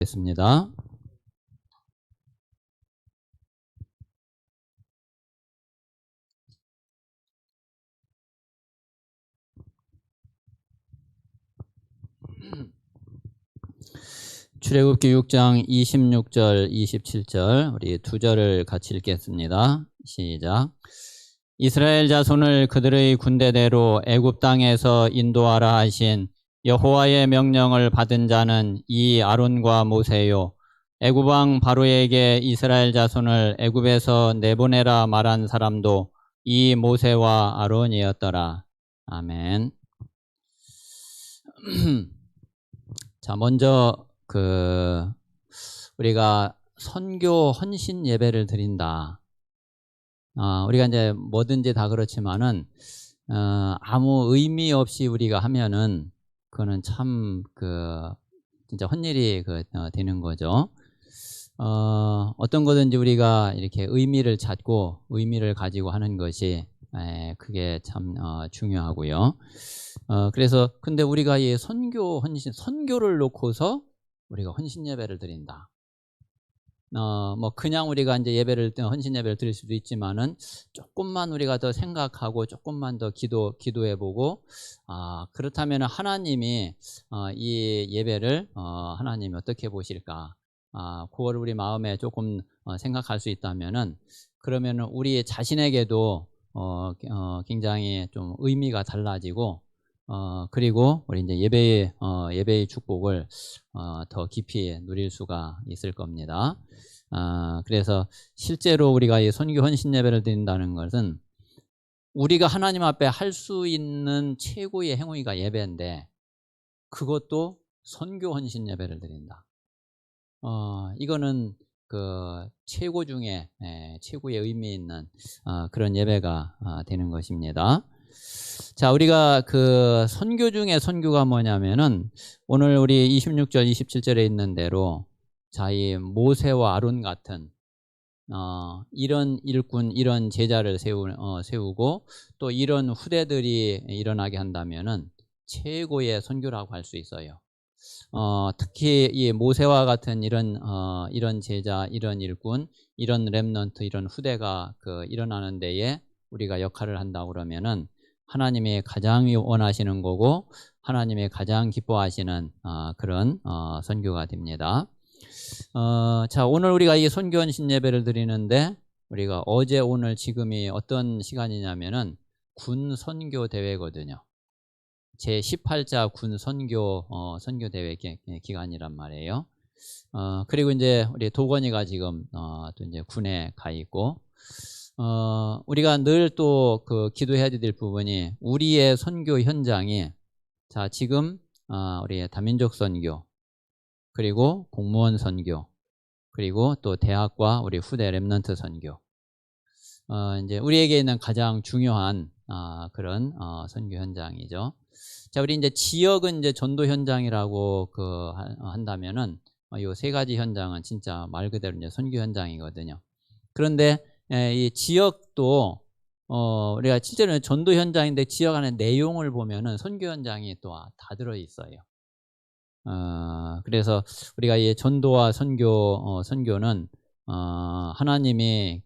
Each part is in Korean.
겠습니다. 출애굽기 6장 26절, 27절 우리 두 절을 같이 읽겠습니다. 시작. 이스라엘 자손을 그들의 군대대로 애굽 땅에서 인도하라 하신 여호와의 명령을 받은 자는 이 아론과 모세요. 애굽 왕 바로에게 이스라엘 자손을 애굽에서 내보내라 말한 사람도 이 모세와 아론이었더라. 아멘. 자, 먼저 우리가 선교 헌신 예배를 드린다. 우리가 이제 뭐든지 다 그렇지만은 아무 의미 없이 우리가 하면은 그거는 참 진짜 헛일이 되는 거죠. 어떤 거든지 우리가 이렇게 의미를 찾고 의미를 가지고 하는 것이 그게 참 중요하고요. 그래서 근데 우리가 이 선교를 놓고서 우리가 헌신 예배를 드린다. 뭐 그냥 우리가 이제 헌신 예배를 드릴 수도 있지만은 조금만 우리가 더 생각하고 조금만 더 기도해보고 그렇다면 하나님이 이 예배를 하나님이 어떻게 보실까? 그걸 우리 마음에 조금 생각할 수 있다면은 그러면은 우리 자신에게도 굉장히 좀 의미가 달라지고 그리고 우리 이제 예배의 축복을 더 깊이 누릴 수가 있을 겁니다. 그래서 실제로 우리가 이 선교 헌신 예배를 드린다는 것은 우리가 하나님 앞에 할 수 있는 최고의 행위가 예배인데 그것도 선교 헌신 예배를 드린다. 이거는 최고 중에 최고의 의미 있는 그런 예배가 되는 것입니다. 자, 우리가 선교 중에 선교가 뭐냐면은 오늘 우리 26절, 27절에 있는 대로 자, 이 모세와 아론 같은 이런 일꾼, 이런 제자를 세우고 또 이런 후대들이 일어나게 한다면은 최고의 선교라고 할 수 있어요. 특히 이 모세와 같은 이런 제자, 이런 일꾼, 이런 렘넌트, 이런 후대가 일어나는 데에 우리가 역할을 한다고 그러면은 하나님이 가장 원하시는 거고 하나님이 가장 기뻐하시는 그런 선교가 됩니다. 자, 오늘 우리가 이 선교 헌신 예배를 드리는데 우리가 어제 오늘 지금이 어떤 시간이냐면은 군 선교 대회거든요. 제 18자 군 선교 대회 기간이란 말이에요. 그리고 이제 우리 도건이가 지금 또 이제 군에 가 있고 우리가 늘 또 기도해야 될 부분이 우리의 선교 현장이 자, 지금 우리의 다민족 선교 그리고 공무원 선교 그리고 또 대학과 우리 후대 렘넌트 선교 이제 우리에게 있는 가장 중요한 그런 선교 현장이죠. 자, 우리 이제 지역은 이제 전도 현장이라고 한다면은 요 세 가지 현장은 진짜 말 그대로 이제 선교 현장이거든요. 그런데 이 지역도 우리가 실제로 전도 현장인데 지역 안에 내용을 보면은 선교 현장이 또 다 들어 있어요. 그래서 우리가 이 전도와 선교는 하나님이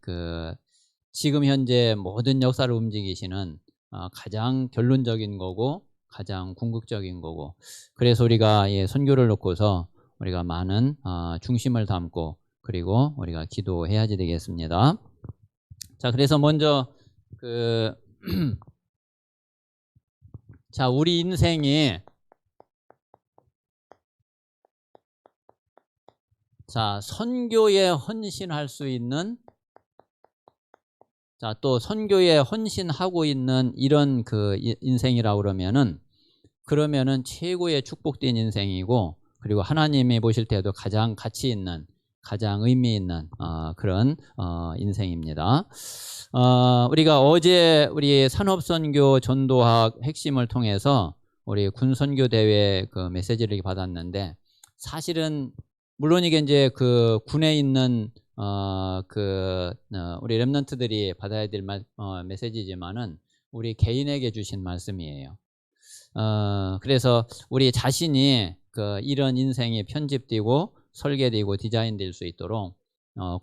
지금 현재 모든 역사를 움직이시는 가장 결론적인 거고 가장 궁극적인 거고 그래서 우리가 이 선교를 놓고서 우리가 많은 중심을 담고 그리고 우리가 기도해야지 되겠습니다. 자, 그래서 먼저 자, 우리 인생이 자, 선교에 헌신할 수 있는 자, 또 선교에 헌신하고 있는 이런 인생이라고 그러면은 최고의 축복된 인생이고 그리고 하나님이 보실 때도 가장 가치 있는 가장 의미 있는 그런 인생입니다. 우리가 어제 우리 산업선교 전도학 핵심을 통해서 우리 군선교 대회 메시지를 받았는데 사실은 물론 이게 이제 군에 있는 우리 렘넌트들이 받아야 될 메시지지만은 우리 개인에게 주신 말씀이에요. 그래서 우리 자신이 이런 인생이 편집되고 설계되고 디자인될 수 있도록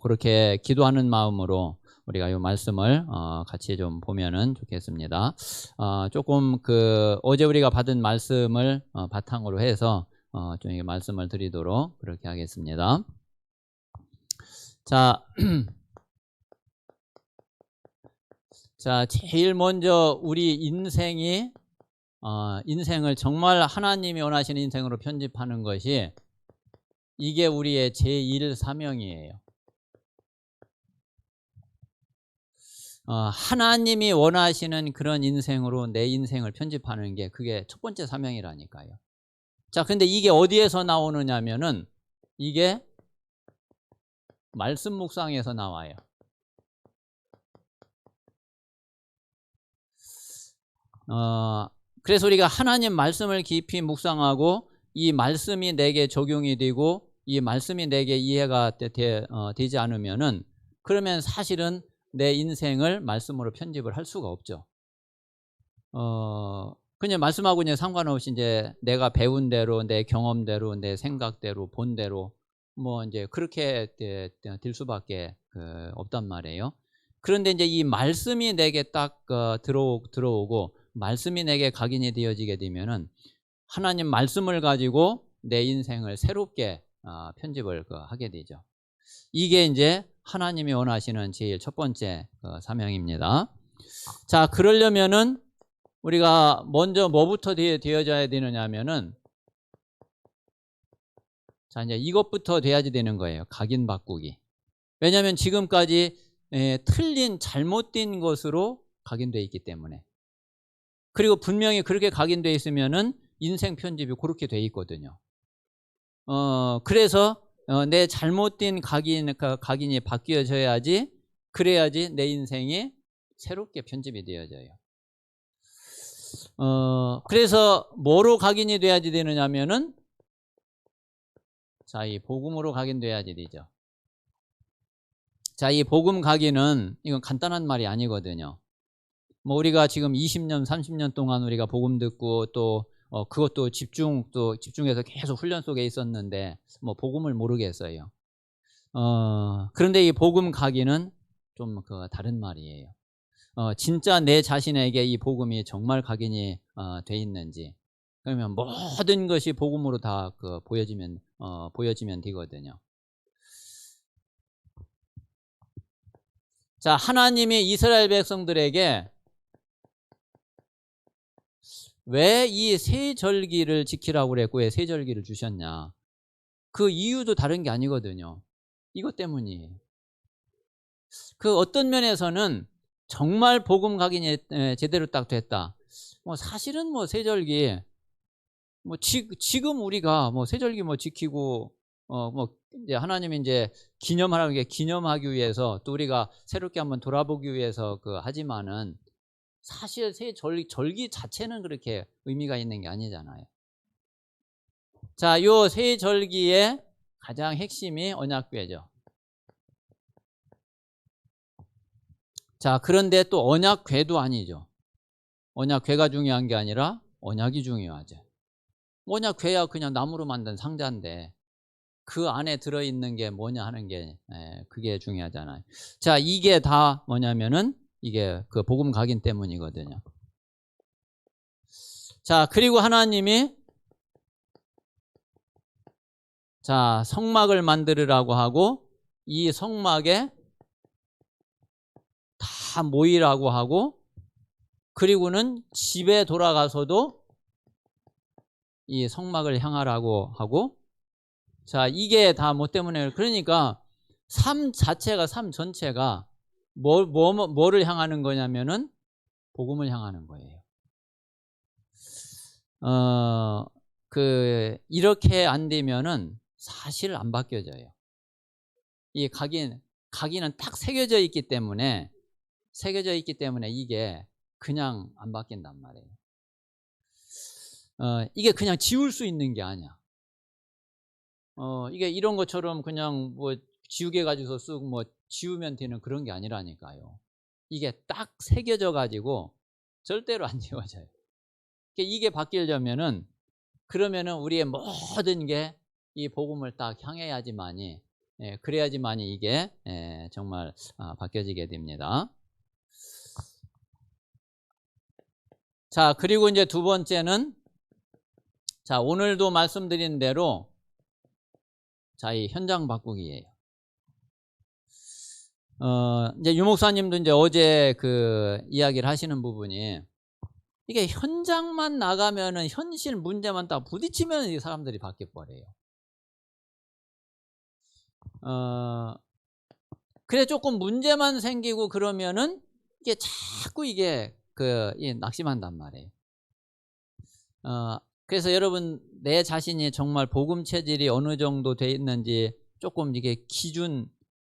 그렇게 기도하는 마음으로 우리가 이 말씀을 같이 좀 보면은 좋겠습니다. 조금 어제 우리가 받은 말씀을 바탕으로 해서 좀 이 말씀을 드리도록 그렇게 하겠습니다. 자, 자, 제일 먼저 우리 인생을 정말 하나님이 원하시는 인생으로 편집하는 것이 이게 우리의 제1 사명이에요. 하나님이 원하시는 그런 인생으로 내 인생을 편집하는 게 그게 첫 번째 사명이라니까요. 자, 근데 이게 어디에서 나오느냐면은 이게 말씀 묵상에서 나와요. 그래서 우리가 하나님 말씀을 깊이 묵상하고 이 말씀이 내게 적용이 되고 이 말씀이 내게 이해가 되지 않으면은 그러면 사실은 내 인생을 말씀으로 편집을 할 수가 없죠. 그냥 말씀하고 이제 상관없이 이제 내가 배운 대로 내 경험대로 내 생각대로 본 대로 뭐 이제 그렇게 될 수밖에 없단 말이에요. 그런데 이제 이 말씀이 내게 딱 들어오고 말씀이 내게 각인이 되어지게 되면은 하나님 말씀을 가지고 내 인생을 새롭게 편집을 하게 되죠. 이게 이제 하나님이 원하시는 제일 첫 번째 사명입니다. 자, 그러려면은 우리가 먼저 뭐부터 되어져야 되느냐면은 자, 이제 이것부터 돼야지 되는 거예요. 각인 바꾸기. 왜냐하면 지금까지 틀린 잘못된 것으로 각인되어 있기 때문에. 그리고 분명히 그렇게 각인되어 있으면은 인생 편집이 그렇게 돼 있거든요. 그래서 내 잘못된 각인이 바뀌어져야지, 그래야지 내 인생이 새롭게 편집이 되어져요. 그래서 뭐로 각인이 돼야지 되느냐면은 자, 이 복음으로 각인돼야지 되죠. 자, 이 복음 각인은 이건 간단한 말이 아니거든요. 뭐 우리가 지금 20년, 30년 동안 우리가 복음 듣고 또 그것도 집중해서 계속 훈련 속에 있었는데 뭐 복음을 모르겠어요. 그런데 이 복음 각인은 좀 다른 말이에요. 진짜 내 자신에게 이 복음이 정말 각인이 돼 있는지, 그러면 모든 것이 복음으로 다 보여지면 되거든요. 자, 하나님이 이스라엘 백성들에게 왜 이 세절기를 지키라고 그랬고 왜 세절기를 주셨냐, 그 이유도 다른 게 아니거든요. 이것 때문이에요. 어떤 면에서는 정말 복음 각인이 제대로 딱 됐다. 뭐 사실은 뭐 세절기 뭐 지금 우리가 뭐 세절기 뭐 지키고 뭐 이제 하나님이 이제 기념하라는 게 기념하기 위해서 또 우리가 새롭게 한번 돌아보기 위해서 하지만은 사실 세절기 자체는 그렇게 의미가 있는 게 아니잖아요. 자, 요 세절기의 가장 핵심이 언약궤죠. 자, 그런데 또 언약궤도 아니죠. 언약궤가 중요한 게 아니라 언약이 중요하죠. 언약궤야 그냥 나무로 만든 상자인데 그 안에 들어있는 게 뭐냐 하는 게 그게 중요하잖아요. 자, 이게 다 뭐냐면은 이게 복음 각인 때문이거든요. 자, 그리고 하나님이 자, 성막을 만들으라고 하고 이 성막에 다 모이라고 하고 그리고는 집에 돌아가서도 이 성막을 향하라고 하고 자, 이게 다 뭐 때문에 그러니까 삶 전체가 뭐를 향하는 거냐면은 복음을 향하는 거예요. 이렇게 안 되면은 사실 안 바뀌어져요. 이 각인은 딱 새겨져 있기 때문에 이게 그냥 안 바뀐단 말이에요. 이게 그냥 지울 수 있는 게 아니야. 이게 이런 것처럼 그냥 뭐 지우개 가지고서 쓰고 뭐 지우면 되는 그런 게 아니라니까요. 이게 딱 새겨져 가지고 절대로 안 지워져요. 이게 바뀌려면은 그러면은 우리의 모든 게 이 복음을 딱 향해야지만이 그래야지만이 이게 정말 바뀌어지게 됩니다. 자, 그리고 이제 두 번째는 자, 오늘도 말씀드린 대로 자, 이 현장 바꾸기예요. 이제 유목사님도 이제 어제 그 이야기를 하시는 부분이 이게 현장만 나가면은 현실 문제만 딱 부딪히면 이 사람들이 바뀌어 버려요. 그래 조금 문제만 생기고 그러면은 이게 자꾸 이게 낙심한단 말이에요. 그래서 여러분 내 자신이 정말 복음 체질이 어느 정도 돼 있는지 조금 이게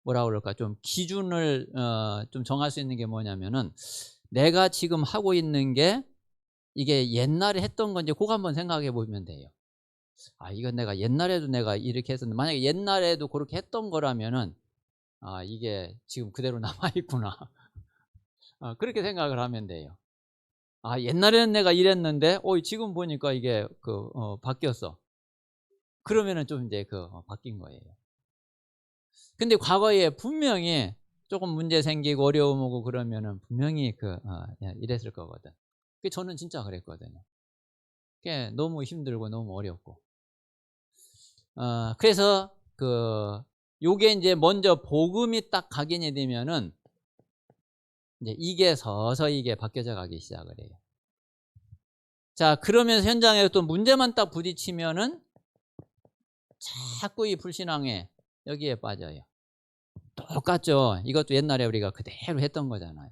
뭐라 그럴까 좀 기준을 좀 정할 수 있는 게 뭐냐면은 내가 지금 하고 있는 게 이게 옛날에 했던 건지 그거 한번 생각해 보면 돼요. 이건 내가 옛날에도 내가 이렇게 했었는데 만약에 옛날에도 그렇게 했던 거라면은 이게 지금 그대로 남아 있구나. 그렇게 생각을 하면 돼요. 옛날에는 내가 이랬는데 지금 보니까 이게 바뀌었어. 그러면은 좀 이제 바뀐 거예요. 근데 과거에 분명히 조금 문제 생기고 어려움 오고 그러면은 분명히 이랬을 거거든. 저는 진짜 그랬거든요. 그게 너무 힘들고 너무 어렵고. 그래서 요게 이제 먼저 복음이 딱 각인이 되면은 이제 이게 서서히 이게 바뀌어져 가기 시작을 해요. 자, 그러면서 현장에 또 문제만 딱 부딪히면은 자꾸 이 불신앙에 여기에 빠져요. 똑같죠. 이것도 옛날에 우리가 그대로 했던 거잖아요.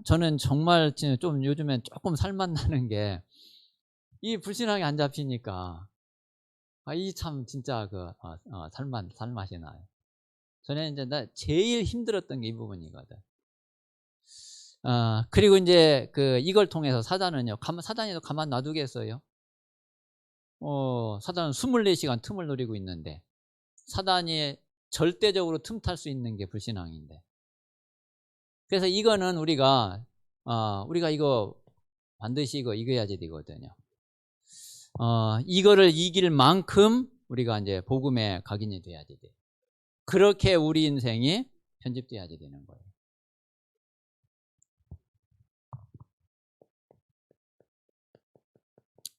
저는 정말 좀 요즘엔 조금 살맛 나는 게 이 불신앙이 안 잡히니까 이 참 진짜 살맛이 나요. 저는 이제 제일 힘들었던 게 이 부분이거든. 그리고 이제 이걸 통해서 사단은요, 사단이 가만 놔두겠어요? 사단은 24시간 틈을 노리고 있는데, 사단이 절대적으로 틈탈 수 있는 게 불신앙인데. 그래서 이거는 우리가 이거 반드시 이겨야지 되거든요. 이거를 이길 만큼 우리가 이제 복음에 각인이 돼야지 돼. 그렇게 우리 인생이 편집돼야지 되는 거예요.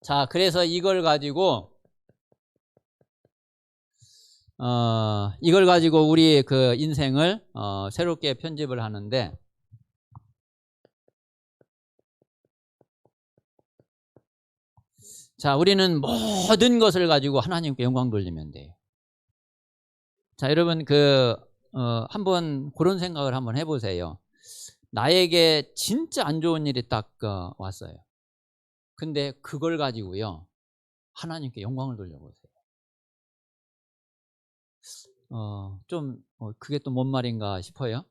자, 그래서 이걸 가지고 우리 인생을 새롭게 편집을 하는데, 자, 우리는 모든 것을 가지고 하나님께 영광 돌리면 돼요. 자, 여러분 한번 그런 생각을 한번 해보세요. 나에게 진짜 안 좋은 일이 딱 왔어요. 근데 그걸 가지고요 하나님께 영광을 돌려보세요. 그게 또 뭔 말인가 싶어요.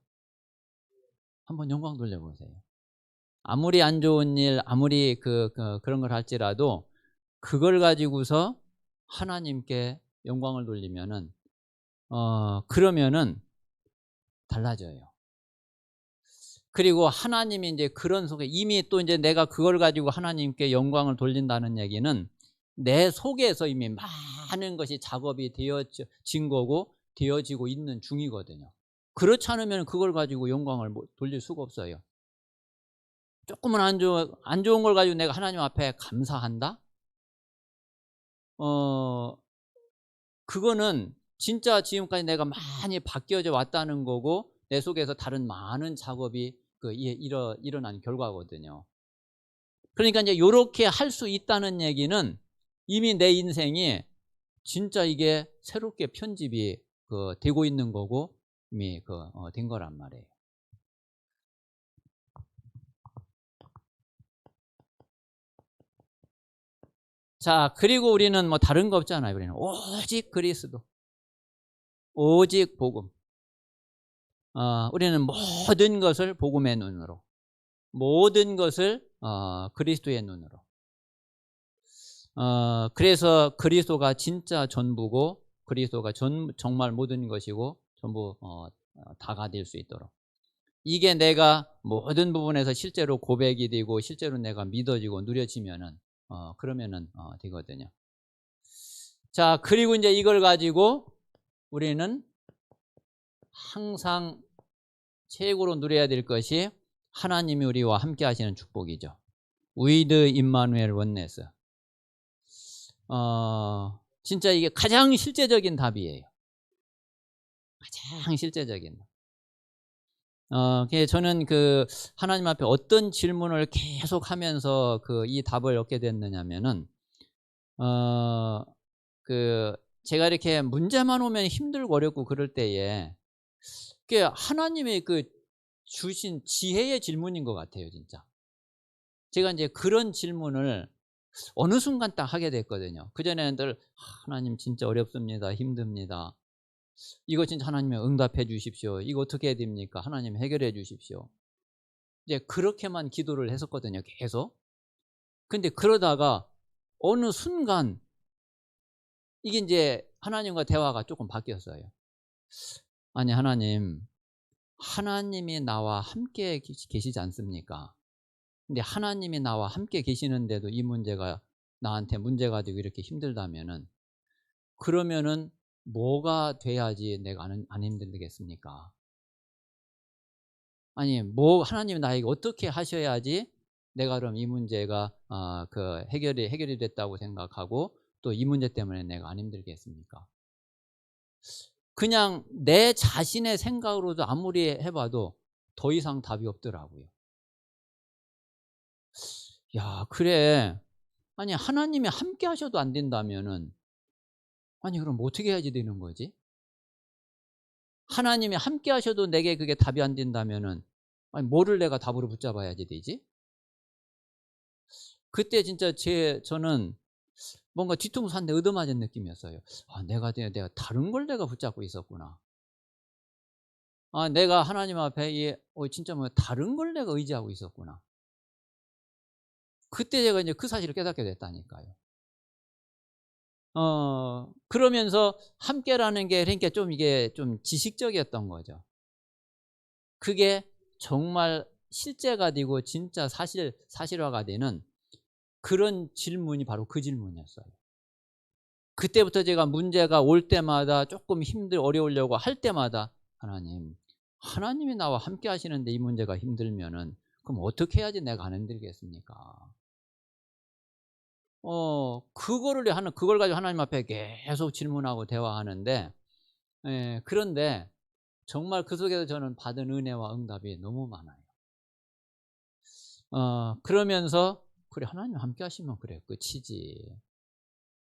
한번 영광 돌려보세요. 아무리 안 좋은 일, 아무리 그런 걸 할지라도 그걸 가지고서 하나님께 영광을 돌리면은 그러면은 달라져요. 그리고 하나님이 이제 그런 속에 이미 또 이제 내가 그걸 가지고 하나님께 영광을 돌린다는 얘기는 내 속에서 이미 많은 것이 작업이 되어진 거고 되어지고 있는 중이거든요. 그렇지 않으면 그걸 가지고 영광을 돌릴 수가 없어요. 조금은 안 좋은 걸 가지고 내가 하나님 앞에 감사한다? 그거는 진짜 지금까지 내가 많이 바뀌어져 왔다는 거고 내 속에서 다른 많은 작업이 일어난 결과거든요. 그러니까 이제 이렇게 할 수 있다는 얘기는 이미 내 인생이 진짜 이게 새롭게 편집이 되고 있는 거고 이미 된 거란 말이에요. 자, 그리고 우리는 뭐 다른 거 없잖아요. 우리는 오직 그리스도, 오직 복음. 우리는 모든 것을 복음의 눈으로, 모든 것을 그리스도의 눈으로. 그래서 그리스도가 진짜 전부고 그리스도가 정말 모든 것이고 전부 다가 될 수 있도록. 이게 내가 모든 부분에서 실제로 고백이 되고 실제로 내가 믿어지고 누려지면은 그러면은 되거든요. 자, 그리고 이제 이걸 가지고 우리는 항상 최고로 누려야 될 것이 하나님이 우리와 함께 하시는 축복이죠. With Emmanuel Oneness. 진짜 이게 가장 실제적인 답이에요. 가장 실제적인. 저는 그 하나님 앞에 어떤 질문을 계속 하면서 그 이 답을 얻게 됐느냐면은, 제가 이렇게 문제만 오면 힘들고 어렵고 그럴 때에, 그게 하나님의 그 주신 지혜의 질문인 것 같아요, 진짜. 제가 이제 그런 질문을 어느 순간 딱 하게 됐거든요. 그전에는 늘 하나님 진짜 어렵습니다. 힘듭니다. 이거 진짜 하나님 응답해 주십시오. 이거 어떻게 해야 됩니까? 하나님 해결해 주십시오. 이제 그렇게만 기도를 했었거든요, 계속. 근데 그러다가 어느 순간 이게 이제 하나님과 대화가 조금 바뀌었어요. 아니, 하나님이 나와 함께 계시지 않습니까? 근데 하나님이 나와 함께 계시는데도 이 문제가 나한테 문제가 되고 이렇게 힘들다면은, 그러면은 뭐가 돼야지 내가 안 힘들겠습니까? 아니, 하나님이 나에게 어떻게 하셔야지 내가 그럼 이 문제가 해결이 됐다고 생각하고 또 이 문제 때문에 내가 안 힘들겠습니까? 그냥 내 자신의 생각으로도 아무리 해봐도 더 이상 답이 없더라고요. 야, 그래. 아니, 하나님이 함께 하셔도 안 된다면은, 아니, 그럼 어떻게 해야지 되는 거지? 하나님이 함께 하셔도 내게 그게 답이 안 된다면은, 아니, 뭐를 내가 답으로 붙잡아야지 되지? 그때 진짜 저는 뭔가 뒤통수 한 대 얻어맞은 느낌이었어요. 아, 내가 다른 걸 내가 붙잡고 있었구나. 아, 내가 하나님 앞에 진짜 뭐 다른 걸 내가 의지하고 있었구나. 그때 제가 이제 그 사실을 깨닫게 됐다니까요. 그러면서 함께라는 게 그러니까 좀 이게 좀 지식적이었던 거죠. 그게 정말 실제가 되고 진짜 사실화가 되는 그런 질문이 바로 그 질문이었어요. 그때부터 제가 문제가 올 때마다 조금 어려우려고 할 때마다 하나님이 나와 함께 하시는데 이 문제가 힘들면은 그럼 어떻게 해야지 내가 안 힘들겠습니까? 그걸 가지고 하나님 앞에 계속 질문하고 대화하는데, 그런데 정말 그 속에서 저는 받은 은혜와 응답이 너무 많아요. 그러면서 그래, 하나님 함께 하시면 그래, 끝이지.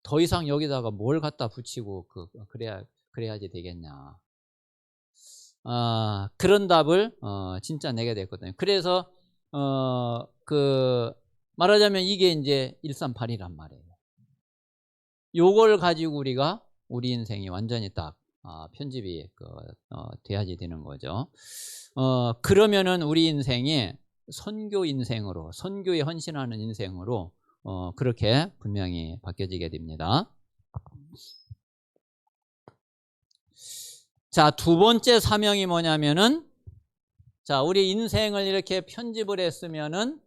더 이상 여기다가 뭘 갖다 붙이고 그래야지 되겠냐. 그런 답을 진짜 내게 됐거든요. 그래서 말하자면 이게 이제 138이란 말이에요. 요걸 가지고 우리가 우리 인생이 완전히 딱 편집이 돼야지 되는 거죠. 그러면은 우리 인생이 선교 인생으로, 선교에 헌신하는 인생으로 그렇게 분명히 바뀌어지게 됩니다. 자, 두 번째 사명이 뭐냐면은, 자, 우리 인생을 이렇게 편집을 했으면은,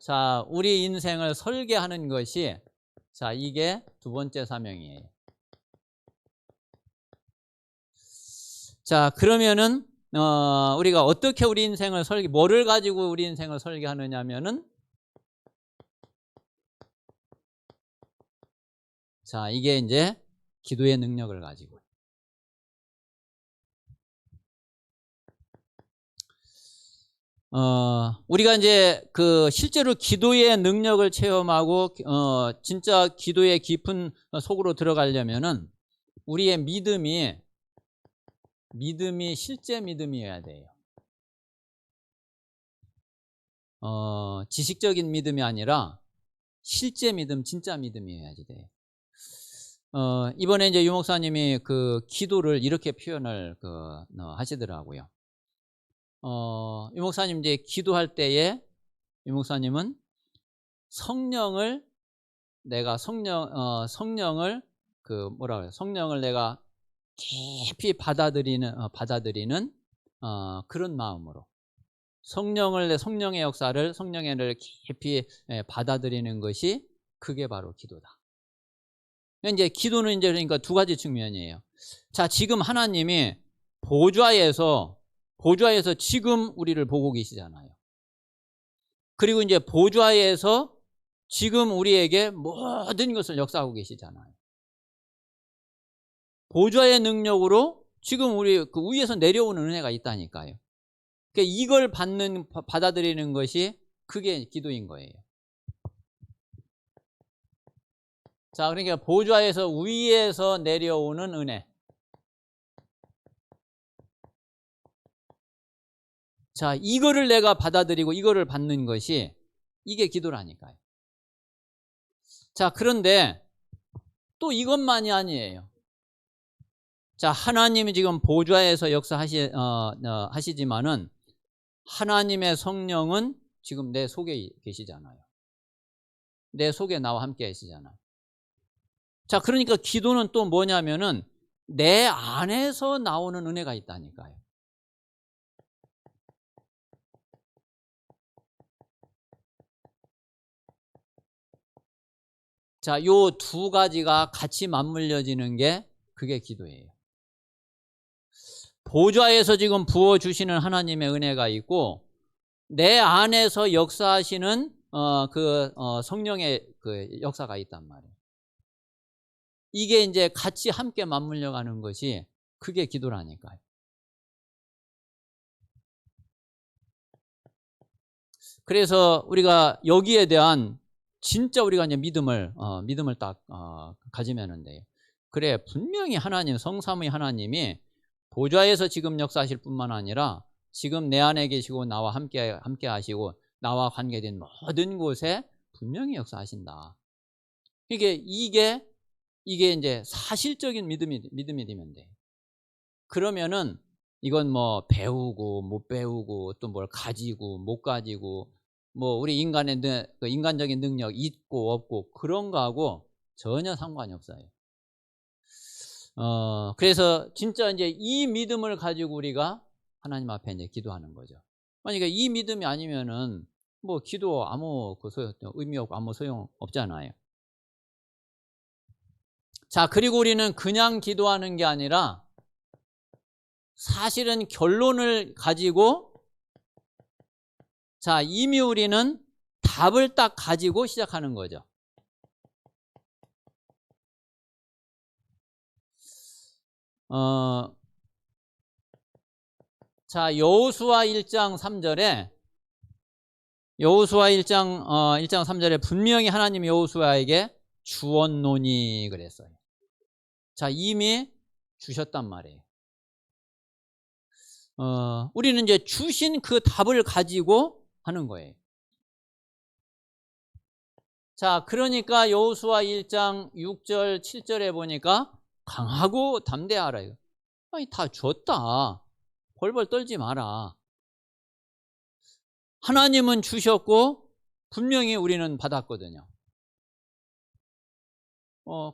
자, 우리 인생을 설계하는 것이, 자, 이게 두 번째 사명이에요. 자, 그러면은 우리가 어떻게 우리 인생을 뭐를 가지고 우리 인생을 설계하느냐면은, 자, 이게 이제 기도의 능력을 가지고. 우리가 이제 실제로 기도의 능력을 체험하고 진짜 기도의 깊은 속으로 들어가려면은 우리의 믿음이 실제 믿음이어야 돼요. 지식적인 믿음이 아니라 실제 믿음, 진짜 믿음이어야지 돼요. 이번에 이제 유 목사님이 기도를 이렇게 표현을 하시더라고요. 유 목사님 이제 기도할 때에 유 목사님은 성령을 성령을 내가 깊이 받아들이는 그런 마음으로 성령의 역사를 깊이 받아들이는 것이 그게 바로 기도다. 이제 기도는 이제 그러니까 두 가지 측면이에요. 자, 지금 하나님이 보좌에서 지금 우리를 보고 계시잖아요. 그리고 이제 보좌에서 지금 우리에게 모든 것을 역사하고 계시잖아요. 보좌의 능력으로 지금 우리 그 위에서 내려오는 은혜가 있다니까요. 그러니까 이걸 받아들이는 것이 그게 기도인 거예요. 자, 그러니까 보좌에서 위에서 내려오는 은혜. 자, 이거를 내가 받아들이고 이거를 받는 것이 이게 기도라니까요. 자, 그런데 또 이것만이 아니에요. 자, 하나님이 지금 보좌에서 하시지만은 하나님의 성령은 지금 내 속에 계시잖아요. 내 속에 나와 함께 계시잖아요. 자, 그러니까 기도는 또 뭐냐면은 내 안에서 나오는 은혜가 있다니까요. 자, 요 두 가지가 같이 맞물려지는 게 그게 기도예요. 보좌에서 지금 부어주시는 하나님의 은혜가 있고 내 안에서 역사하시는 성령의 그 역사가 있단 말이에요. 이게 이제 같이 함께 맞물려 가는 것이 그게 기도라니까요. 그래서 우리가 여기에 대한 진짜 우리가 이제 믿음을 딱 가지면 돼요. 그래, 분명히 하나님, 성삼위 하나님이 보좌에서 지금 역사하실 뿐만 아니라 지금 내 안에 계시고 나와 함께 하시고 나와 관계된 모든 곳에 분명히 역사하신다. 이게 이제 사실적인 믿음이 되면 돼. 그러면은 이건 뭐 배우고 못 배우고 또 뭘 가지고 못 가지고 뭐 우리 인간적인 능력 있고 없고 그런 거하고 전혀 상관이 없어요. 그래서 진짜 이제 이 믿음을 가지고 우리가 하나님 앞에 이제 기도하는 거죠. 그러니까 이 믿음이 아니면은 뭐 기도 아무 의미 없고 아무 소용 없잖아요. 자, 그리고 우리는 그냥 기도하는 게 아니라 사실은 결론을 가지고 자, 이미 우리는 답을 딱 가지고 시작하는 거죠. 자, 여호수아 1장 3절에 여호수아 1장 3절에 분명히 하나님이 여호수아에게 주었노니 그랬어요. 자, 이미 주셨단 말이에요. 우리는 이제 주신 그 답을 가지고 하는 거예요. 자, 그러니까 여호수아 1장 6절 7절에 보니까 강하고 담대하라. 아니, 다 줬다. 벌벌 떨지 마라. 하나님은 주셨고 분명히 우리는 받았거든요.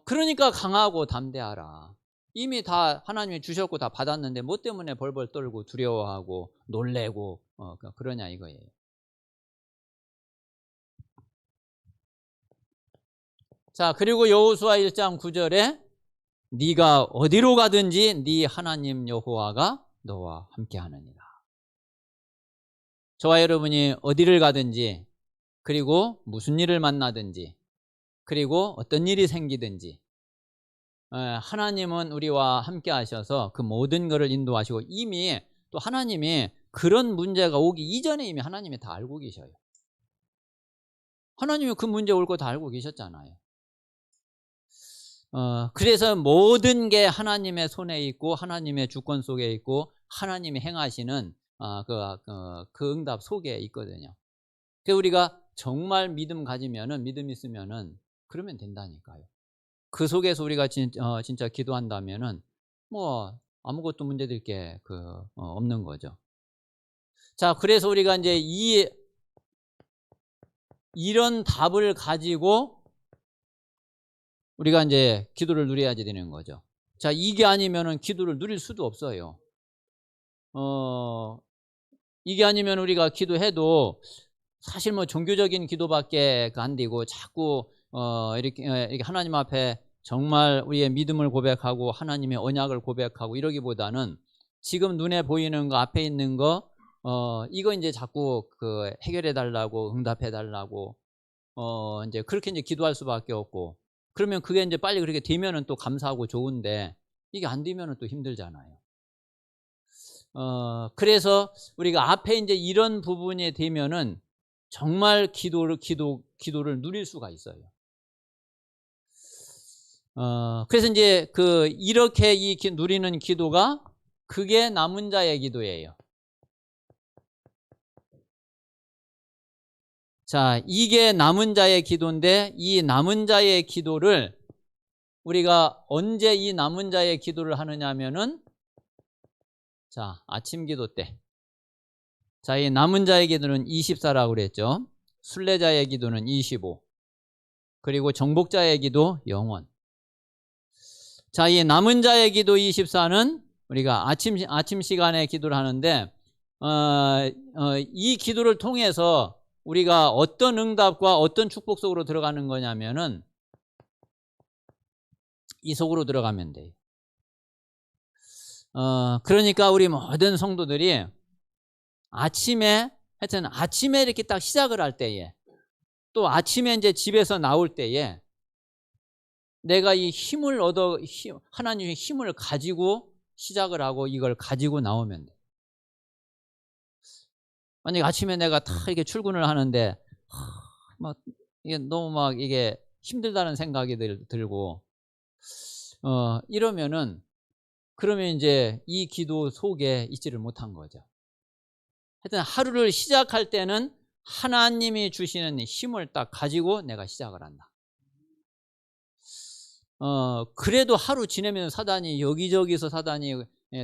그러니까 강하고 담대하라. 이미 다 하나님이 주셨고 다 받았는데 뭐 때문에 벌벌 떨고 두려워하고 놀래고 그러냐 이거예요. 자, 그리고 여호수아 1장 9절에 네가 어디로 가든지 네 하나님 여호와가 너와 함께 하느니라. 저와 여러분이 어디를 가든지 그리고 무슨 일을 만나든지 그리고 어떤 일이 생기든지 하나님은 우리와 함께 하셔서 그 모든 것을 인도하시고 이미 또 하나님이 그런 문제가 오기 이전에 이미 하나님이 다 알고 계셔요. 하나님이 그 문제 올 거 다 알고 계셨잖아요. 그래서 모든 게 하나님의 손에 있고 하나님의 주권 속에 있고 하나님이 행하시는 그 응답 속에 있거든요. 그래서 우리가 정말 믿음 있으면은 그러면 된다니까요. 그 속에서 우리가 진짜 기도한다면은 뭐 아무것도 문제될 게 없는 거죠. 자, 그래서 우리가 이제 이런 답을 가지고 우리가 이제 기도를 누려야 되는 거죠. 자, 이게 아니면은 기도를 누릴 수도 없어요. 이게 아니면 우리가 기도해도 사실 뭐 종교적인 기도밖에 안 되고 자꾸 이렇게 하나님 앞에 정말 우리의 믿음을 고백하고 하나님의 언약을 고백하고 이러기보다는 지금 눈에 보이는 거, 앞에 있는 거, 이거 이제 자꾸 그 해결해 달라고, 응답해 달라고, 이제 그렇게 이제 기도할 수밖에 없고, 그러면 그게 이제 빨리 그렇게 되면은 또 감사하고 좋은데, 이게 안 되면은 또 힘들잖아요. 그래서 우리가 앞에 이제 이런 부분이 되면은 정말 기도를 누릴 수가 있어요. 그래서 이제 이렇게 누리는 기도가 그게 남은 자의 기도예요. 자, 이게 남은 자의 기도인데 이 남은 자의 기도를 우리가 언제 이 남은 자의 기도를 하느냐 하면은 자, 아침 기도 때. 자, 이 남은 자의 기도는 24라고 그랬죠. 순례자의 기도는 25. 그리고 정복자의 기도 영원. 자, 이 남은 자의 기도 24는 우리가 아침 시간에 기도를 하는데 이 기도를 통해서 우리가 어떤 응답과 어떤 축복 속으로 들어가는 거냐면은 이 속으로 들어가면 돼요. 그러니까 우리 모든 성도들이 아침에 이렇게 딱 시작을 할 때에 또 아침에 이제 집에서 나올 때에 내가 이 힘을 하나님의 힘을 가지고 시작을 하고 이걸 가지고 나오면 돼. 만약에 아침에 내가 다 이렇게 출근을 하는데 막 이게 너무 막 이게 힘들다는 생각이 들고 이러면은 그러면 이제 이 기도 속에 있지를 못한 거죠. 하여튼 하루를 시작할 때는 하나님이 주시는 힘을 딱 가지고 내가 시작을 한다. 그래도 하루 지내면 사단이 여기저기서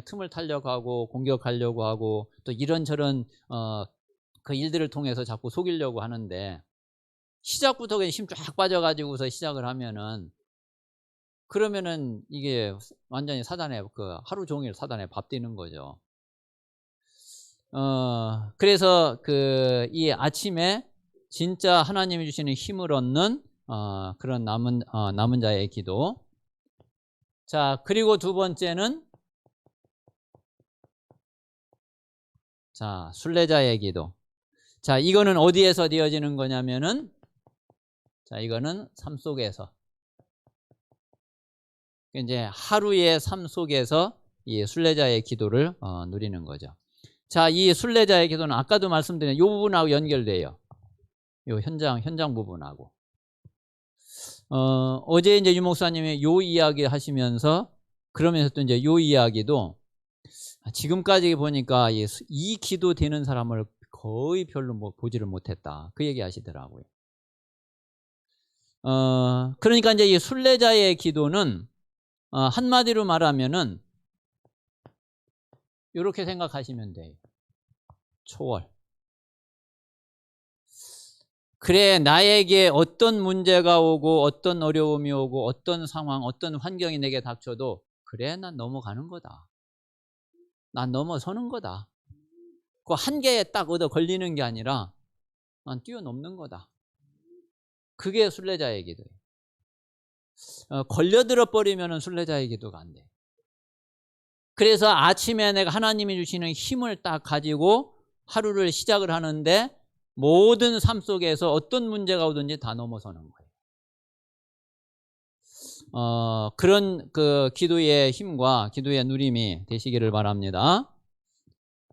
틈을 타려고 하고 공격하려고 하고 또 이런저런 그 일들을 통해서 자꾸 속이려고 하는데 시작부터 그냥 힘 쫙 빠져가지고서 시작을 하면은 그러면은 이게 완전히 사단의 하루 종일 사단에 밥 뛰는 거죠. 그래서 이 아침에 진짜 하나님이 주시는 힘을 얻는 그런 남은 자의 기도. 자, 그리고 두 번째는 자, 순례자의 기도. 자, 이거는 어디에서 되어지는 거냐면은 자, 이거는 삶 속에서 이제 하루의 삶 속에서 이 순례자의 기도를 누리는 거죠. 자, 이 순례자의 기도는 아까도 말씀드린 이 부분하고 연결돼요. 요 현장 부분하고. 어제 이제 유 목사님이 요 이야기 하시면서 그러면서 또 이제 요 이야기도 지금까지 보니까 이 기도 되는 사람을 거의 별로 보지를 못했다. 그 얘기 하시더라고요. 그러니까 이제 이 순례자의 기도는 한마디로 말하면은 이렇게 생각하시면 돼요. 초월. 그래, 나에게 어떤 문제가 오고 어떤 어려움이 오고 어떤 상황, 어떤 환경이 내게 닥쳐도 그래, 난 넘어가는 거다. 난 넘어서는 거다. 그 한계에 딱 얻어 걸리는 게 아니라 난 뛰어넘는 거다. 그게 순례자의 기도예요. 걸려들어 버리면 순례자의 기도가 안 돼. 그래서 아침에 내가 하나님이 주시는 힘을 딱 가지고 하루를 시작을 하는데 모든 삶 속에서 어떤 문제가 오든지 다 넘어서는 거예요. 그런 기도의 힘과 기도의 누림이 되시기를 바랍니다.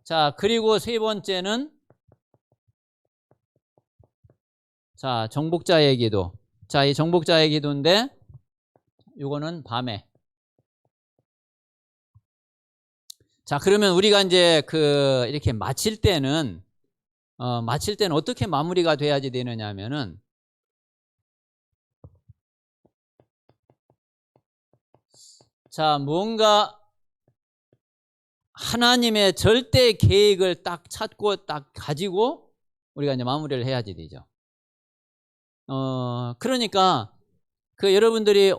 자, 그리고 세 번째는 자, 정복자의 기도. 자, 이 정복자의 기도인데 요거는 밤에. 자, 그러면 우리가 이제 이렇게 마칠 때는 어떻게 마무리가 돼야지 되느냐 하면은 자, 뭔가 하나님의 절대 계획을 딱 찾고 딱 가지고 우리가 이제 마무리를 해야지 되죠. 그러니까 여러분들이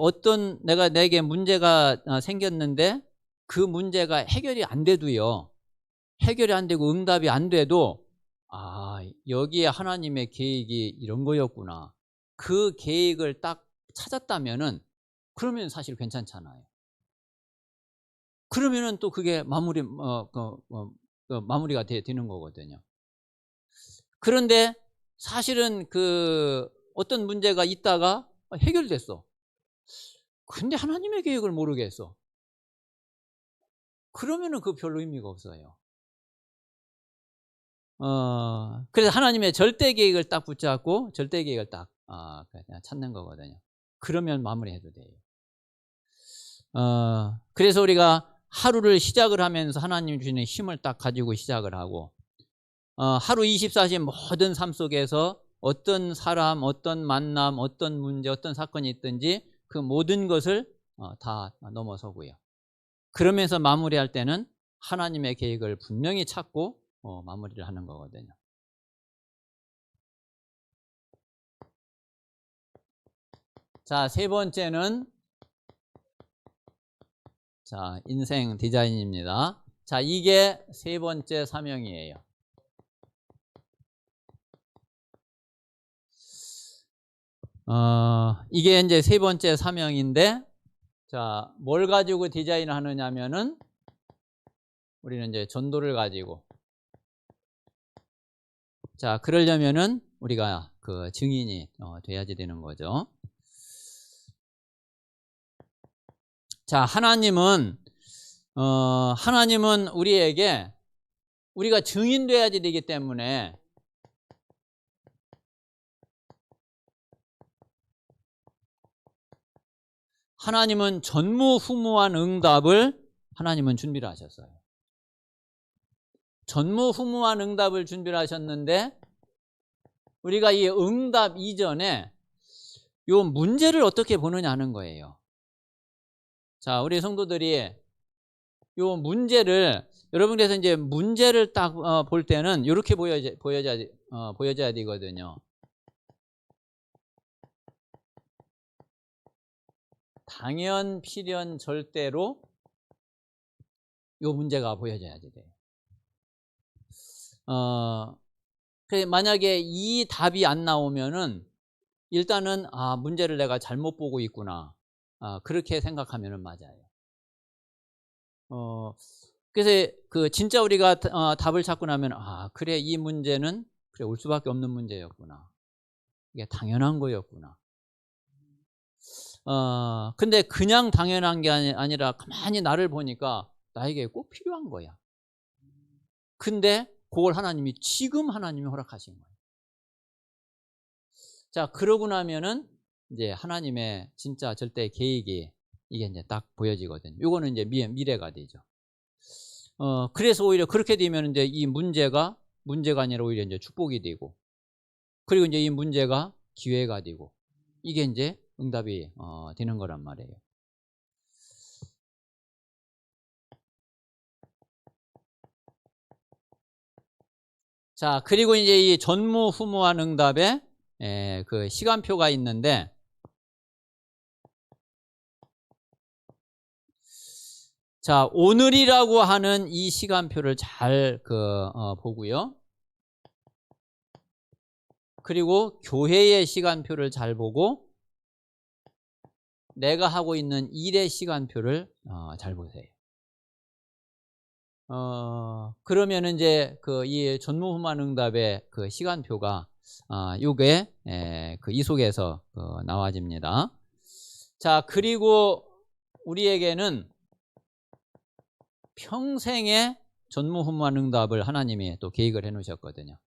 내게 문제가 생겼는데 그 문제가 해결이 안 돼도요. 해결이 안 되고 응답이 안 돼도 여기에 하나님의 계획이 이런 거였구나. 그 계획을 딱 찾았다면은 그러면 사실 괜찮잖아요. 그러면은 또 그게 마무리가 되는 거거든요. 그런데 사실은 그 어떤 문제가 있다가 해결됐어. 근데 하나님의 계획을 모르겠어. 그러면은 그 별로 의미가 없어요. 그래서 하나님의 절대 계획을 딱 붙잡고 절대 계획을 딱 그냥 찾는 거거든요. 그러면 마무리해도 돼요. 그래서 우리가 하루를 시작을 하면서 하나님 주시는 힘을 딱 가지고 시작을 하고, 하루 24시간 모든 삶 속에서 어떤 사람, 어떤 만남, 어떤 문제, 어떤 사건이 있든지 그 모든 것을 다 넘어서고요. 그러면서 마무리할 때는 하나님의 계획을 분명히 찾고 마무리를 하는 거거든요. 자, 세 번째는 인생 디자인입니다. 자, 이게 세 번째 사명이에요. 이게 이제 세 번째 사명인데, 자, 뭘 가지고 디자인을 하느냐면은 우리는 이제 전도를 가지고, 자, 그러려면은 우리가 그 증인이 돼야지 되는 거죠. 자, 하나님은 우리에게 우리가 증인 돼야지 되기 때문에 하나님은 전무후무한 응답을 하나님은 준비를 하셨어요. 전무후무한 응답을 준비를 하셨는데, 우리가 이 응답 이전에 요 문제를 어떻게 보느냐 하는 거예요. 자, 우리 성도들이 요 문제를, 여러분께서 이제 문제를 딱 볼 때는 이렇게 보여져야 되거든요. 당연, 필연, 절대로 요 문제가 보여져야지 돼요. 만약에 이 답이 안 나오면은 일단은 문제를 내가 잘못 보고 있구나, 그렇게 생각하면은 맞아요. 그래서 그 진짜 우리가 답을 찾고 나면 그래, 이 문제는 그래 올 수밖에 없는 문제였구나, 이게 당연한 거였구나. 근데 그냥 당연한 게 아니라 가만히 나를 보니까 나에게 꼭 필요한 거야. 근데 그걸 지금 하나님이 허락하신 거예요. 자, 그러고 나면은 이제 하나님의 진짜 절대 계획이 이게 이제 딱 보여지거든요. 요거는 이제 미래가 되죠. 그래서 오히려 그렇게 되면 이제 이 문제가 아니라 오히려 이제 축복이 되고, 그리고 이제 이 문제가 기회가 되고, 이게 이제 응답이 되는 거란 말이에요. 자, 그리고 이제 이 전무후무한 응답에 그 시간표가 있는데, 자, 오늘이라고 하는 이 시간표를 잘 보고요. 그리고 교회의 시간표를 잘 보고 내가 하고 있는 일의 시간표를 잘 보세요. 그러면 이제 이 전무후무한 응답의 그 시간표가 요게 이 속에서 나와집니다. 자, 그리고 우리에게는 평생의 전무후무한 응답을 하나님이 또 계획을 해 놓으셨거든요.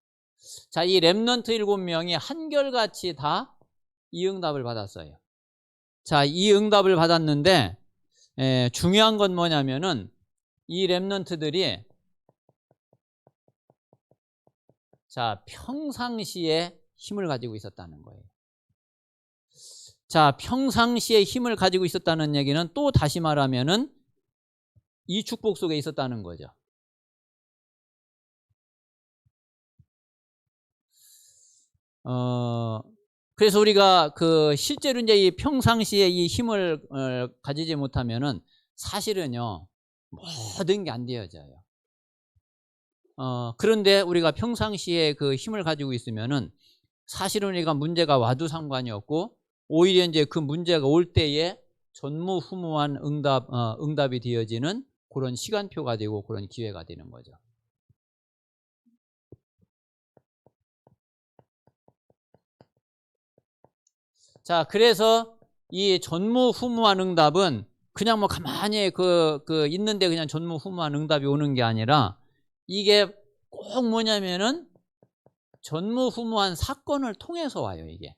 자, 이 렘넌트 7명이 한결같이 다 이 응답을 받았어요. 자, 이 응답을 받았는데 중요한 건 뭐냐면은 이 렘넌트들이 자, 평상시에 힘을 가지고 있었다는 거예요. 자, 평상시에 힘을 가지고 있었다는 얘기는 또 다시 말하면은 이 축복 속에 있었다는 거죠. 그래서 우리가 실제로 이제 이 평상시에 이 힘을 가지지 못하면은 사실은요, 모든 게 안 되어져요. 그런데 우리가 평상시에 그 힘을 가지고 있으면은 사실은 우리가 문제가 와도 상관이 없고, 오히려 이제 그 문제가 올 때에 전무후무한 응답이 되어지는 그런 시간표가 되고 그런 기회가 되는 거죠. 자, 그래서 이 전무후무한 응답은 그냥 뭐 가만히 있는데 그냥 전무후무한 응답이 오는 게 아니라 이게 꼭 뭐냐면은 전무후무한 사건을 통해서 와요, 이게.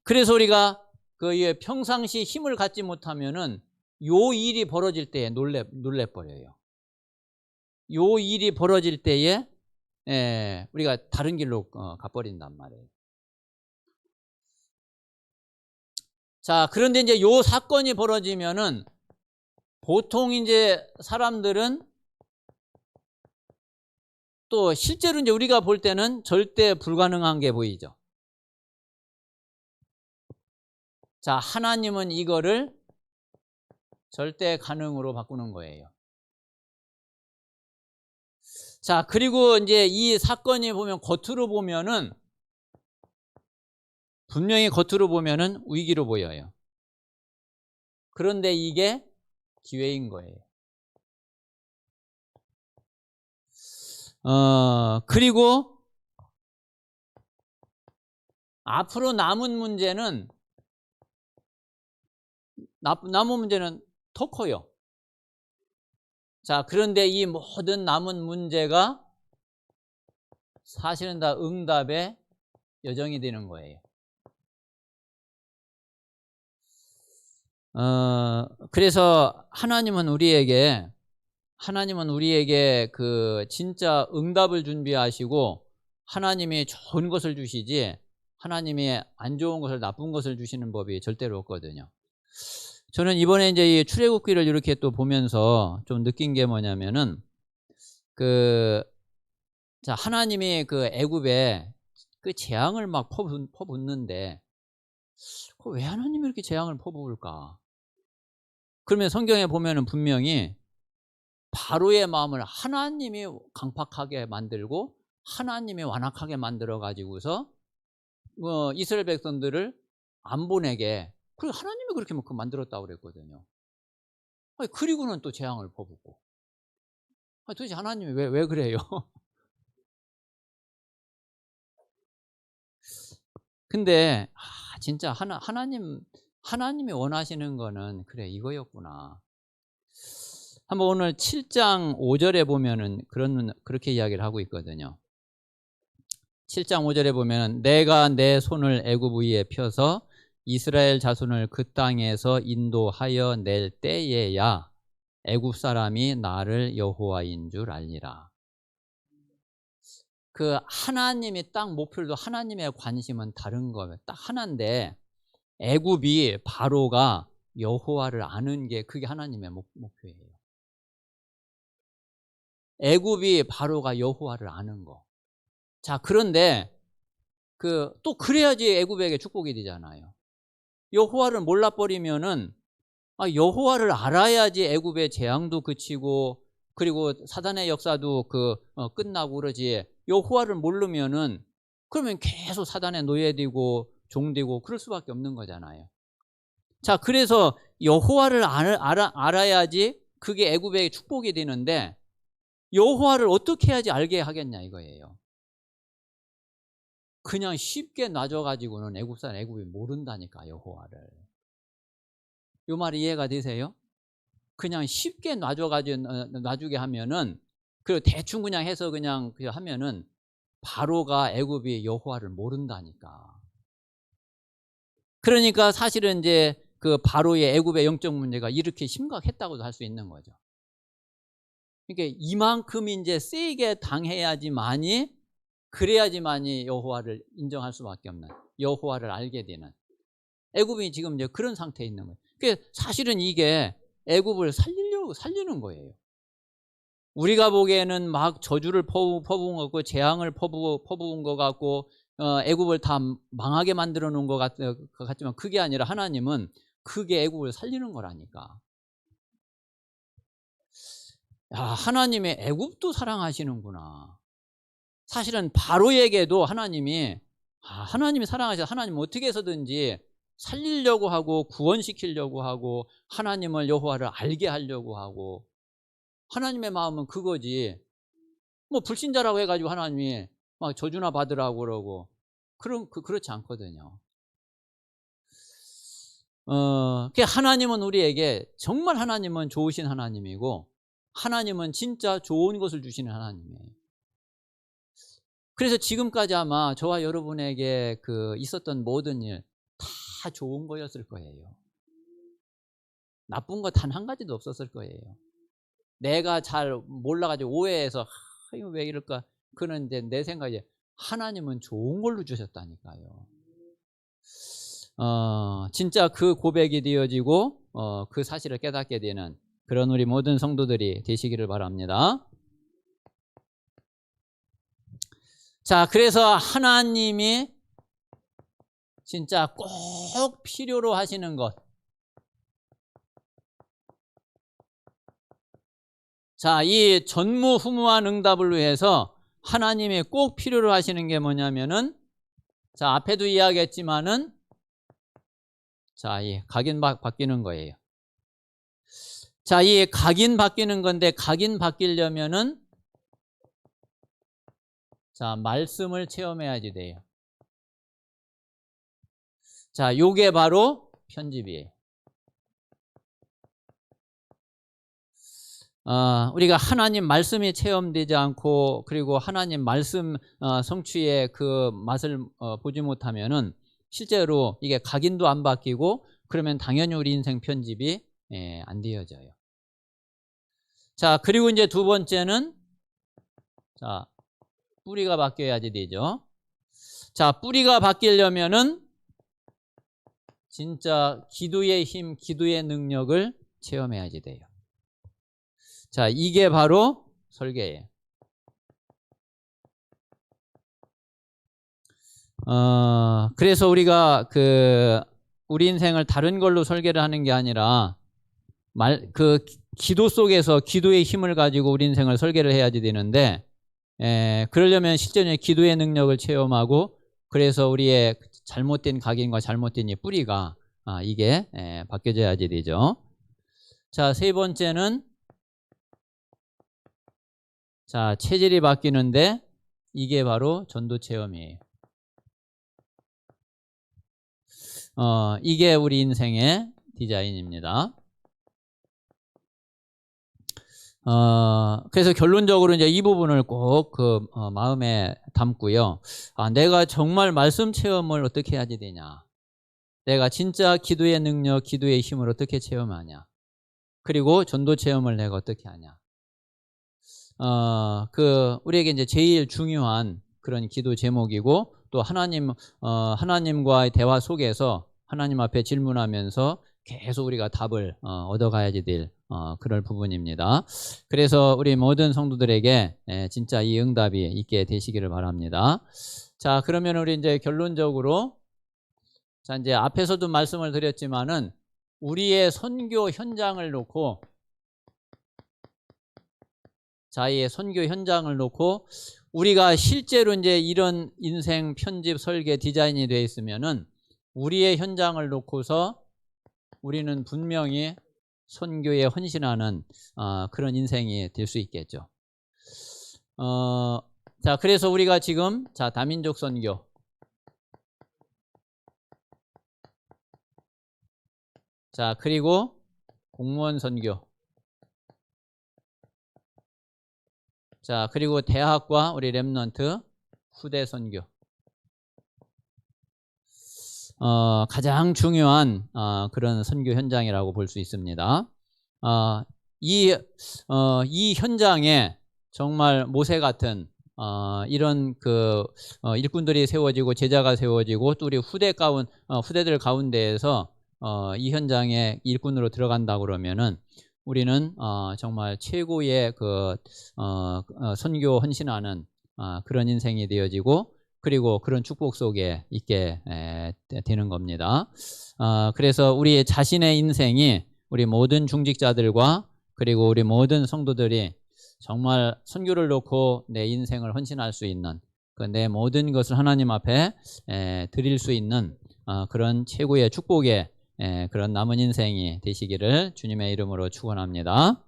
그래서 우리가 평상시 힘을 갖지 못하면은 요 일이 벌어질 때에 놀래버려요. 요 일이 벌어질 때에 우리가 다른 길로 가버린단 말이에요. 자, 그런데 이제 요 사건이 벌어지면은 보통 이제 사람들은 또 실제로 이제 우리가 볼 때는 절대 불가능한 게 보이죠. 자, 하나님은 이거를 절대 가능으로 바꾸는 거예요. 자, 그리고 이제 이 사건이 보면 겉으로 보면은 분명히 겉으로 보면은 위기로 보여요. 그런데 이게 기회인 거예요. 그리고 앞으로 남은 문제는 더 커요. 자, 그런데 이 모든 남은 문제가 사실은 다 응답의 여정이 되는 거예요. 그래서 하나님은 우리에게 진짜 응답을 준비하시고 하나님이 좋은 것을 주시지 하나님이 안 좋은 것을 나쁜 것을 주시는 법이 절대로 없거든요. 저는 이번에 이제 이 출애굽기를 이렇게 또 보면서 좀 느낀 게 뭐냐면은 자, 하나님이 애굽에 재앙을 막 퍼붓는데 왜 하나님이 이렇게 재앙을 퍼부을까? 그러면 성경에 보면은 분명히 바로의 마음을 하나님이 강팍하게 만들고 하나님이 완악하게 만들어 가지고서 이스라엘 백성들을 안 보내게 그리고 하나님이 그렇게 만들었다고 그랬거든요. 그리고는 또 재앙을 퍼붓고 도대체 하나님이 왜 그래요? 근데 진짜 하나님이 원하시는 거는 그래 이거였구나. 한번 오늘 7장 5절에 보면은 그렇게 이야기를 하고 있거든요. 7장 5절에 보면 내가 내 손을 애굽 위에 펴서 이스라엘 자손을 그 땅에서 인도하여 낼 때에야 애굽 사람이 나를 여호와인 줄 알리라. 하나님이 딱 목표도 하나님의 관심은 다른 거예요. 딱 하나인데 애굽이 바로가 여호와를 아는 게 그게 하나님의 목표예요. 애굽이 바로가 여호와를 아는 거. 자, 그런데 또 그래야지 애굽에게 축복이 되잖아요. 여호와를 몰라버리면은 여호와를 알아야지 애굽의 재앙도 그치고 그리고 사단의 역사도 끝나고 그러지. 여호와를 모르면은 그러면 계속 사단의 노예되고 종되고 그럴 수밖에 없는 거잖아요. 자, 그래서 여호와를 알아야지 그게 애굽의 축복이 되는데 여호와를 어떻게 해야지 알게 하겠냐 이거예요. 그냥 쉽게 놔줘가지고는 애굽이 모른다니까 여호와를. 요 말이 이해가 되세요? 그냥 쉽게 놔주게 하면은 그리고 대충 그냥 해서 그냥 하면은 바로가 애굽이 여호와를 모른다니까. 그러니까 사실은 이제 바로의 애굽의 영적 문제가 이렇게 심각했다고도 할 수 있는 거죠. 그러니까 이만큼 이제 세게 당해야지만이 그래야지만이 여호와를 인정할 수밖에 없는 여호와를 알게 되는 애굽이 지금 이제 그런 상태에 있는 거예요. 그러니까 사실은 이게 애굽을 살리는 거예요. 우리가 보기에는 막 저주를 퍼부은 것 같고 재앙을 퍼부은 것 같고 애굽을 다 망하게 만들어 놓은 것 같지만 그게 아니라 하나님은 그게 애굽을 살리는 거라니까. 야, 하나님의 애굽도 사랑하시는구나. 사실은 바로에게도 하나님이 사랑하셔서 하나님은 어떻게 해서든지 살리려고 하고 구원시키려고 하고 하나님을 여호와를 알게 하려고 하고 하나님의 마음은 그거지. 뭐 불신자라고 해가지고 하나님이 막 저주나 받으라고 그러고 그렇지 않거든요. 하나님은 우리에게 정말 하나님은 좋으신 하나님이고 하나님은 진짜 좋은 것을 주시는 하나님이에요. 그래서 지금까지 아마 저와 여러분에게 있었던 모든 일 다 좋은 거였을 거예요. 나쁜 거 단 한 가지도 없었을 거예요. 내가 잘 몰라가지고 오해해서 이거 왜 이럴까 그런데 내 생각에 하나님은 좋은 걸로 주셨다니까요. 진짜 그 고백이 되어지고 그 사실을 깨닫게 되는 그런 우리 모든 성도들이 되시기를 바랍니다. 자, 그래서 하나님이 진짜 꼭 필요로 하시는 것. 자, 이 전무후무한 응답을 위해서 하나님이 꼭 필요로 하시는 게 뭐냐면은, 자, 앞에도 이야기했지만은, 자, 이 각인 바뀌는 거예요. 자, 이 각인 바뀌는 건데, 각인 바뀌려면은, 자, 말씀을 체험해야지 돼요. 자, 요게 바로 편집이에요. 우리가 하나님 말씀이 체험되지 않고 그리고 하나님 말씀 성취의 그 맛을 보지 못하면은 실제로 이게 각인도 안 바뀌고 그러면 당연히 우리 인생 편집이 안 되어져요. 자, 그리고 이제 두 번째는 자, 뿌리가 바뀌어야지 되죠. 자, 뿌리가 바뀌려면은 진짜 기도의 힘, 기도의 능력을 체험해야지 돼요. 자, 이게 바로 설계예요. 그래서 우리가 우리 인생을 다른 걸로 설계를 하는 게 아니라 기도 속에서 기도의 힘을 가지고 우리 인생을 설계를 해야지 되는데, 그러려면 실제로 기도의 능력을 체험하고 그래서 우리의 잘못된 각인과 잘못된 이 뿌리가 이게 바뀌어져야지 되죠. 자, 세 번째는 자, 체질이 바뀌는데 이게 바로 전도 체험이에요. 이게 우리 인생의 디자인입니다. 그래서 결론적으로 이제 이 부분을 꼭 마음에 담고요. 내가 정말 말씀 체험을 어떻게 해야지 되냐? 내가 진짜 기도의 능력, 기도의 힘을 어떻게 체험하냐? 그리고 전도 체험을 내가 어떻게 하냐? 우리에게 이제 제일 중요한 그런 기도 제목이고 또 하나님과의 대화 속에서 하나님 앞에 질문하면서 계속 우리가 답을 얻어가야지 될 그럴 부분입니다. 그래서 우리 모든 성도들에게 진짜 이 응답이 있게 되시기를 바랍니다. 자, 그러면 우리 이제 결론적으로 자, 이제 앞에서도 말씀을 드렸지만은 우리의 선교 현장을 놓고 자의 선교 현장을 놓고 우리가 실제로 이제 이런 인생 편집 설계 디자인이 되어 있으면은 우리의 현장을 놓고서 우리는 분명히 선교에 헌신하는 그런 인생이 될 수 있겠죠. 자, 그래서 우리가 지금 자, 다민족 선교. 자, 그리고 공무원 선교. 자, 그리고 대학과 우리 렘넌트 후대 선교. 가장 중요한 그런 선교 현장이라고 볼 수 있습니다. 이 현장에 정말 모세 같은 이런 일꾼들이 세워지고 제자가 세워지고 또 우리 후대들 가운데에서 이 현장에 일꾼으로 들어간다 그러면은 우리는 정말 최고의 선교 헌신하는 그런 인생이 되어지고 그리고 그런 축복 속에 있게 되는 겁니다. 그래서 우리 자신의 인생이 우리 모든 중직자들과 그리고 우리 모든 성도들이 정말 선교를 놓고 내 인생을 헌신할 수 있는 내 모든 것을 하나님 앞에 드릴 수 있는 그런 최고의 축복의 그런 남은 인생이 되시기를 주님의 이름으로 축원합니다.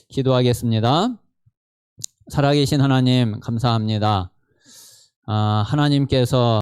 기도하겠습니다. 살아계신 하나님 감사합니다. 하나님께서